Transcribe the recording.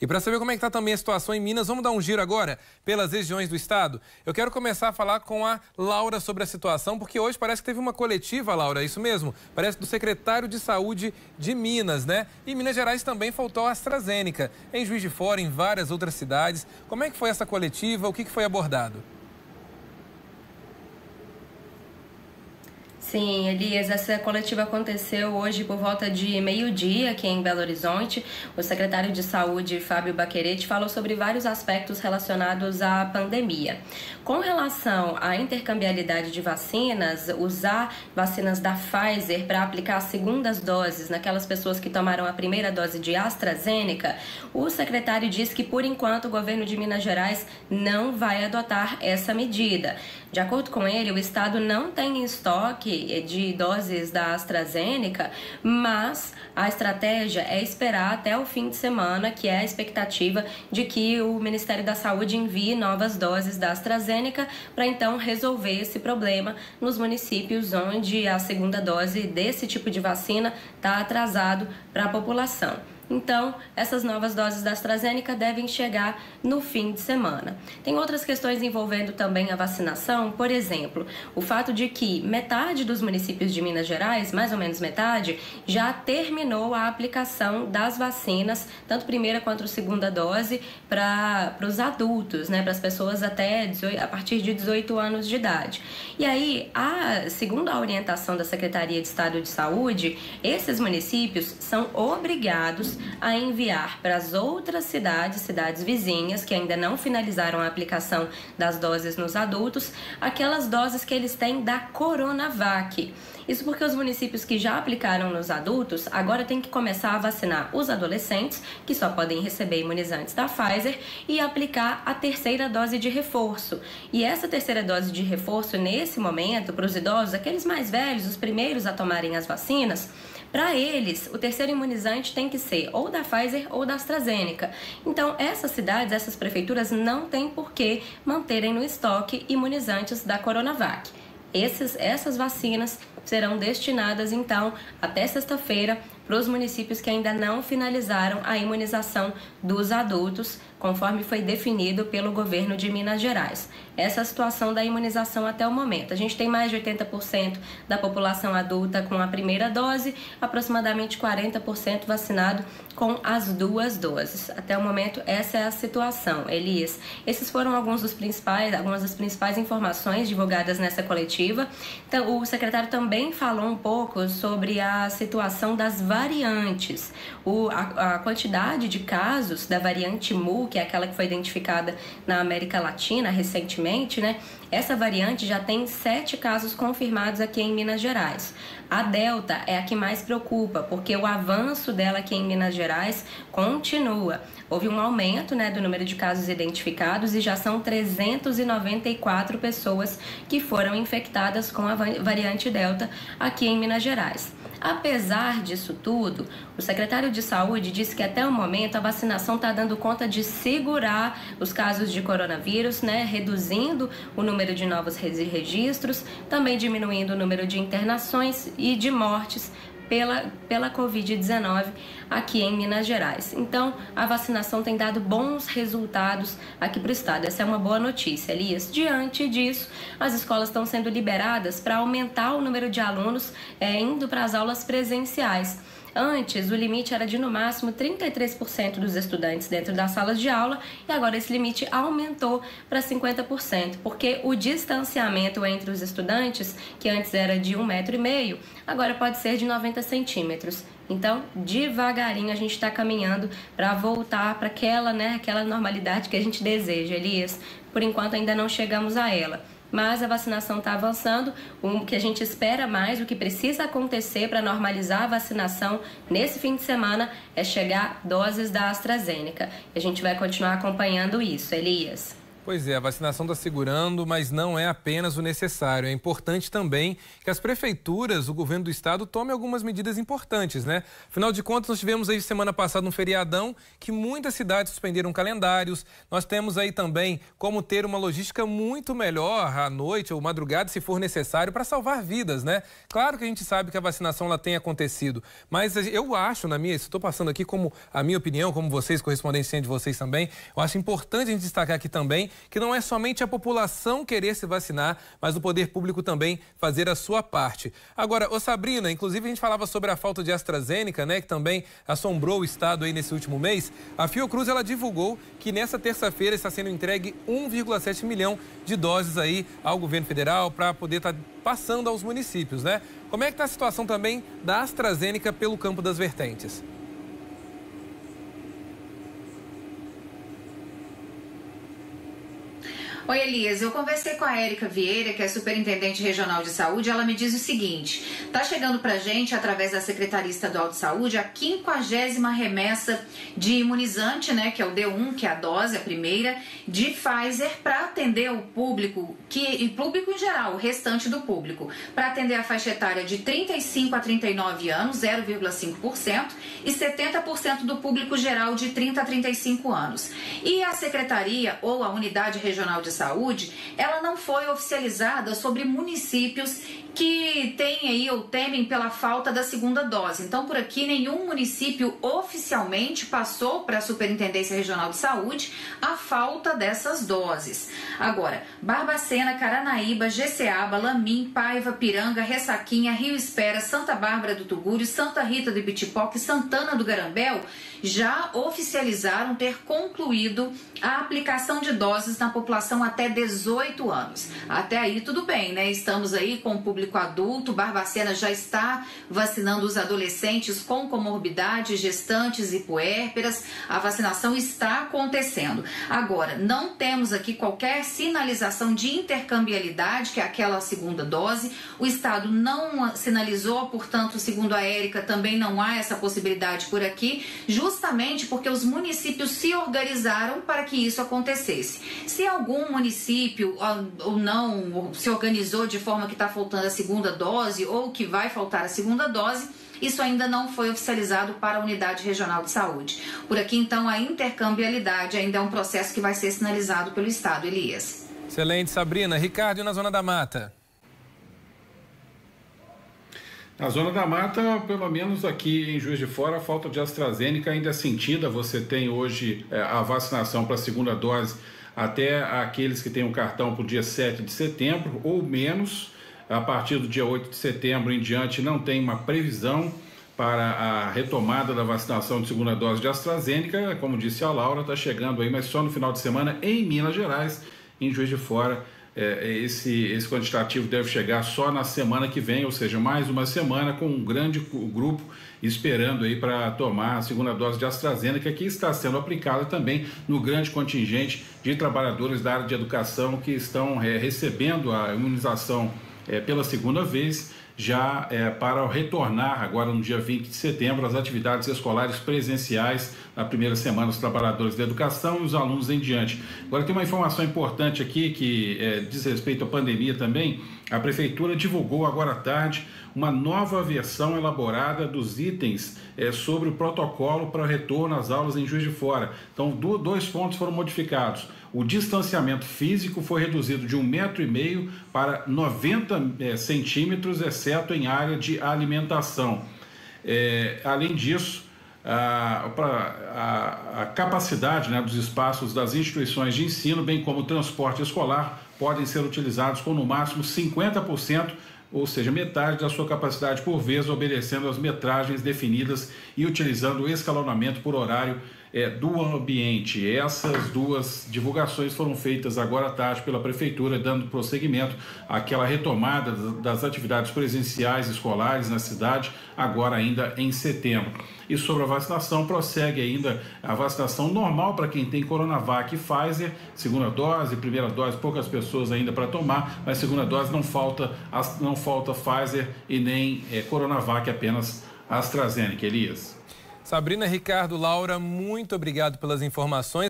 E para saber como é que está também a situação em Minas, vamos dar um giro agora pelas regiões do estado. Eu quero começar a falar com a Laura sobre a situação, porque hoje parece que teve uma coletiva, Laura, é isso mesmo? Parece do secretário de Saúde de Minas, né? E em Minas Gerais também faltou a AstraZeneca, em Juiz de Fora, em várias outras cidades. Como é que foi essa coletiva? O que foi abordado? Sim, Elias, essa coletiva aconteceu hoje por volta de meio-dia aqui em Belo Horizonte. O secretário de Saúde, Fábio Baquerete, falou sobre vários aspectos relacionados à pandemia. Com relação à intercambiabilidade de vacinas, usar vacinas da Pfizer para aplicar as segundas doses naquelas pessoas que tomaram a primeira dose de AstraZeneca, o secretário disse que, por enquanto, o governo de Minas Gerais não vai adotar essa medida. De acordo com ele, o estado não tem em estoque de doses da AstraZeneca, mas a estratégia é esperar até o fim de semana, que é a expectativa de que o Ministério da Saúde envie novas doses da AstraZeneca para então resolver esse problema nos municípios onde a segunda dose desse tipo de vacina está atrasado para a população. Então, essas novas doses da AstraZeneca devem chegar no fim de semana. Tem outras questões envolvendo também a vacinação, por exemplo, o fato de que metade dos municípios de Minas Gerais, mais ou menos metade, já terminou a aplicação das vacinas, tanto primeira quanto segunda dose, para os adultos, né, para as pessoas a partir de 18 anos de idade. E aí, segundo a orientação da Secretaria de Estado de Saúde, esses municípios são obrigados a enviar para as outras cidades vizinhas, que ainda não finalizaram a aplicação das doses nos adultos, aquelas doses que eles têm da Coronavac. Isso porque os municípios que já aplicaram nos adultos agora têm que começar a vacinar os adolescentes, que só podem receber imunizantes da Pfizer, e aplicar a terceira dose de reforço. E essa terceira dose de reforço, nesse momento, para os idosos, aqueles mais velhos, os primeiros a tomarem as vacinas, para eles, o terceiro imunizante tem que ser ou da Pfizer ou da AstraZeneca. Então, essas cidades, essas prefeituras não têm por que manterem no estoque imunizantes da Coronavac. Essas vacinas serão destinadas, então, até sexta-feira, para os municípios que ainda não finalizaram a imunização dos adultos, conforme foi definido pelo governo de Minas Gerais. Essa é a situação da imunização até o momento. A gente tem mais de 80% da população adulta com a primeira dose, aproximadamente 40% vacinado com as duas doses. Até o momento, essa é a situação. Elias, esses foram algumas das principais informações divulgadas nessa coletiva. Então, o secretário também falou um pouco sobre a situação das variantes. A quantidade de casos da variante Mu, que é aquela que foi identificada na América Latina recentemente, né? Essa variante já tem 7 casos confirmados aqui em Minas Gerais. A Delta é a que mais preocupa, porque o avanço dela aqui em Minas Gerais continua. Houve um aumento, né, do número de casos identificados e já são 394 pessoas que foram infectadas com a variante Delta aqui em Minas Gerais. Apesar disso tudo, o secretário de Saúde disse que até o momento a vacinação está dando conta de segurar os casos de coronavírus, né, reduzindo o número de novos registros, também diminuindo o número de internações e de mortes pela Covid-19 aqui em Minas Gerais. Então, a vacinação tem dado bons resultados aqui para o estado. Essa é uma boa notícia, Elias. Diante disso, as escolas estão sendo liberadas para aumentar o número de alunos indo para as aulas presenciais. Antes, o limite era de, no máximo, 33% dos estudantes dentro das salas de aula e agora esse limite aumentou para 50%, porque o distanciamento entre os estudantes, que antes era de 1,5 m, agora pode ser de 90 centímetros. Então, devagarinho a gente está caminhando para voltar para aquela normalidade que a gente deseja, Elias. Por enquanto ainda não chegamos a ela. Mas a vacinação está avançando, o que a gente espera mais, o que precisa acontecer para normalizar a vacinação nesse fim de semana é chegar doses da AstraZeneca. A gente vai continuar acompanhando isso, Elias. Pois é, a vacinação está segurando, mas não é apenas o necessário. É importante também que as prefeituras, o governo do estado, tome algumas medidas importantes, né? Afinal de contas, nós tivemos aí semana passada um feriadão que muitas cidades suspenderam calendários. Nós temos aí também como ter uma logística muito melhor à noite ou madrugada, se for necessário, para salvar vidas, né? Claro que a gente sabe que a vacinação ela tem acontecido, mas eu acho, estou passando aqui como a minha opinião, como vocês, correspondência de vocês também, eu acho importante a gente destacar aqui também que não é somente a população querer se vacinar, mas o poder público também fazer a sua parte. Agora, Sabrina, inclusive a gente falava sobre a falta de AstraZeneca, né, que também assombrou o estado aí nesse último mês. A Fiocruz, ela divulgou que nessa terça-feira está sendo entregue 1,7 milhão de doses aí ao governo federal para poder estar passando aos municípios, né? Como é que está a situação também da AstraZeneca pelo campo das vertentes? Oi, Elias, eu conversei com a Érica Vieira, que é superintendente regional de saúde, ela me diz o seguinte: tá chegando pra gente, através da Secretaria Estadual de Saúde, a 50ª remessa de imunizante, né, que é o D1, que é a dose, a primeira, de Pfizer, para atender o público, público em geral, o restante do público, para atender a faixa etária de 35 a 39 anos, 0,5%, e 70% do público geral de 30 a 35 anos. E a Secretaria, ou a Unidade Regional de Saúde, ela não foi oficializada sobre municípios que têm aí ou temem pela falta da segunda dose. Então, por aqui, nenhum município oficialmente passou para a Superintendência Regional de Saúde a falta dessas doses. Agora, Barbacena, Caranaíba, Jeceaba, Lamim, Paiva, Piranga, Ressaquinha, Rio Espera, Santa Bárbara do Tugúrio, Santa Rita do Ibitipoca e Santana do Garambel já oficializaram ter concluído a aplicação de doses na população até 18 anos. Até aí tudo bem, né? Estamos aí com o público adulto, Barbacena já está vacinando os adolescentes com comorbidades, gestantes e puérperas. A vacinação está acontecendo. Agora, não temos aqui qualquer sinalização de intercambiabilidade, que é aquela segunda dose. O Estado não sinalizou, portanto, segundo a Érica, também não há essa possibilidade por aqui, justamente porque os municípios se organizaram para que isso acontecesse. Se algum município ou não se organizou de forma que está faltando a segunda dose ou que vai faltar a segunda dose, isso ainda não foi oficializado para a Unidade Regional de Saúde. Por aqui, então, a intercambiabilidade ainda é um processo que vai ser sinalizado pelo Estado, Elias. Excelente, Sabrina. Ricardo, na Zona da Mata? Na Zona da Mata, pelo menos aqui em Juiz de Fora, a falta de AstraZeneca ainda é sentida. Você tem hoje a vacinação para a segunda dose até aqueles que têm um cartão para o dia 7 de setembro ou menos. A partir do dia 8 de setembro em diante não tem uma previsão para a retomada da vacinação de segunda dose de AstraZeneca. Como disse a Laura, está chegando aí, mas só no final de semana em Minas Gerais, em Juiz de Fora. Esse quantitativo deve chegar só na semana que vem, ou seja, mais uma semana com um grande grupo esperando aí para tomar a segunda dose de AstraZeneca, que está sendo aplicada também no grande contingente de trabalhadores da área de educação que estão recebendo a imunização pela segunda vez, já para retornar agora no dia 20 de setembro às atividades escolares presenciais na primeira semana dos trabalhadores da educação e os alunos em diante. Agora tem uma informação importante aqui que diz respeito à pandemia também. A Prefeitura divulgou agora à tarde uma nova versão elaborada dos itens sobre o protocolo para o retorno às aulas em Juiz de Fora. Então, dois pontos foram modificados. O distanciamento físico foi reduzido de 1,5 m para 90 centímetros, exceto em área de alimentação. Além disso, a capacidade, né, dos espaços das instituições de ensino, bem como o transporte escolar, podem ser utilizados com no máximo 50%, ou seja, metade da sua capacidade por vez, obedecendo às metragens definidas e utilizando o escalonamento por horário do ambiente. Essas duas divulgações foram feitas agora à tarde pela Prefeitura, dando prosseguimento àquela retomada das atividades presenciais escolares na cidade, agora ainda em setembro. E sobre a vacinação, prossegue ainda a vacinação normal para quem tem Coronavac e Pfizer, segunda dose, primeira dose, poucas pessoas ainda para tomar, mas segunda dose não falta Pfizer e nem Coronavac, apenas AstraZeneca. Elias. Sabrina, Ricardo, Laura, muito obrigado pelas informações.